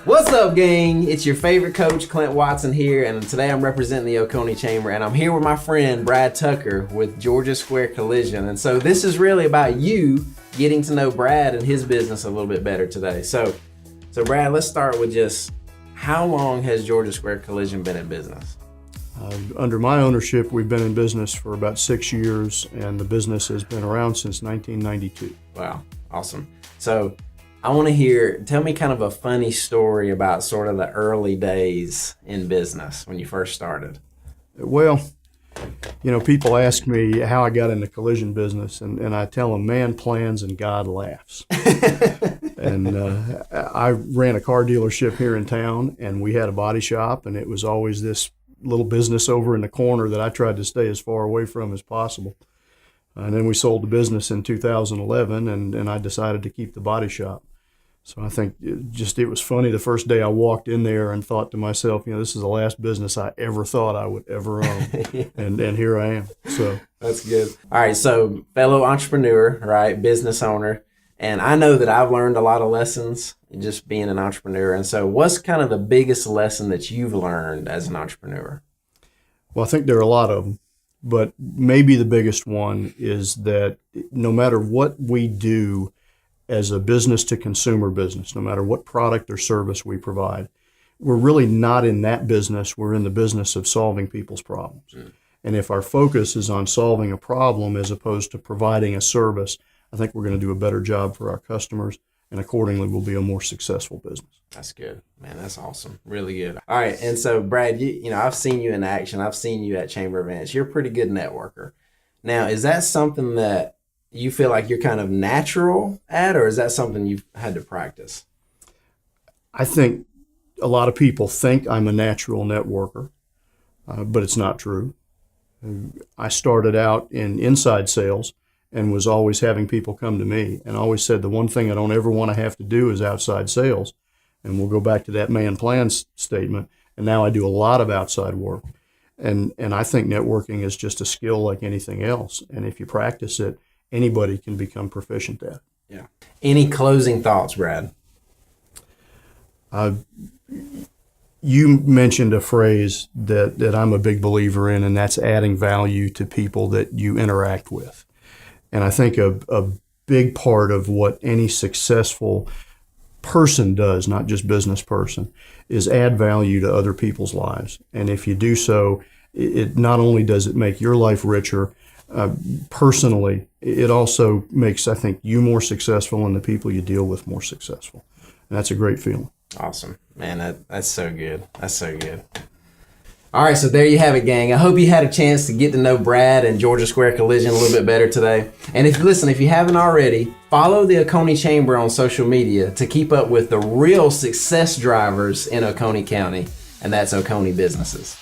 What's up, gang? It's your favorite coach, Clint Watson here, and today I'm representing the Oconee Chamber, and I'm here with my friend, Brad Tucker, with Georgia Square Collision. And so this is really about you getting to know Brad and his business a little bit better today. So Brad, let's start with just how long has Georgia Square Collision been in business? Under my ownership, we've been in business for about 6 years, and the business has been around since 1992. Wow, awesome. So I want to tell me kind of a funny story about sort of the early days in business when you first started. Well, people ask me how I got in the collision business, and I tell them, man plans and God laughs. And I ran a car dealership here in town, and we had a body shop, and it was always this little business over in the corner that I tried to stay as far away from as possible. And then we sold the business in 2011, and I decided to keep the body shop. So I think it was funny the first day I walked in there and thought to myself, this is the last business I ever thought I would ever own. and here I am. So that's good. All right, so fellow entrepreneur, right, business owner, and I know that I've learned a lot of lessons just being an entrepreneur. And so what's kind of the biggest lesson that you've learned as an entrepreneur? Well, I think there are a lot of them, but maybe the biggest one is that no matter what we do as a business to consumer business, no matter what product or service we provide, we're really not in that business. We're in the business of solving people's problems. And if our focus is on solving a problem as opposed to providing a service, I think we're going to do a better job for our customers, and accordingly we'll be a more successful business. That's good, man. That's awesome. Really good. All right. And so Brad, I've seen you in action. I've seen you at chamber events. You're a pretty good networker. Now, is that something that you feel like you're kind of natural at, or is that something you've had to practice? I think a lot of people think I'm a natural networker, but it's not true. I started out in inside sales and was always having people come to me, and always said the one thing I don't ever want to have to do is outside sales. And we'll go back to that man plans statement. And now I do a lot of outside work. And I think networking is just a skill like anything else. And if you practice it, anybody can become proficient at it. Yeah. Any closing thoughts, Brad? You mentioned a phrase that I'm a big believer in, and that's adding value to people that you interact with. And I think a big part of what any successful person does, not just business person, is add value to other people's lives. And if you do so, it not only does it make your life richer, personally, it also makes, I think, you more successful and the people you deal with more successful. And that's a great feeling. Awesome. Man, that's so good. That's so good. All right, so there you have it, gang. I hope you had a chance to get to know Brad and Georgia Square Collision a little bit better today. And if you haven't already, follow the Oconee Chamber on social media to keep up with the real success drivers in Oconee County, and that's Oconee businesses.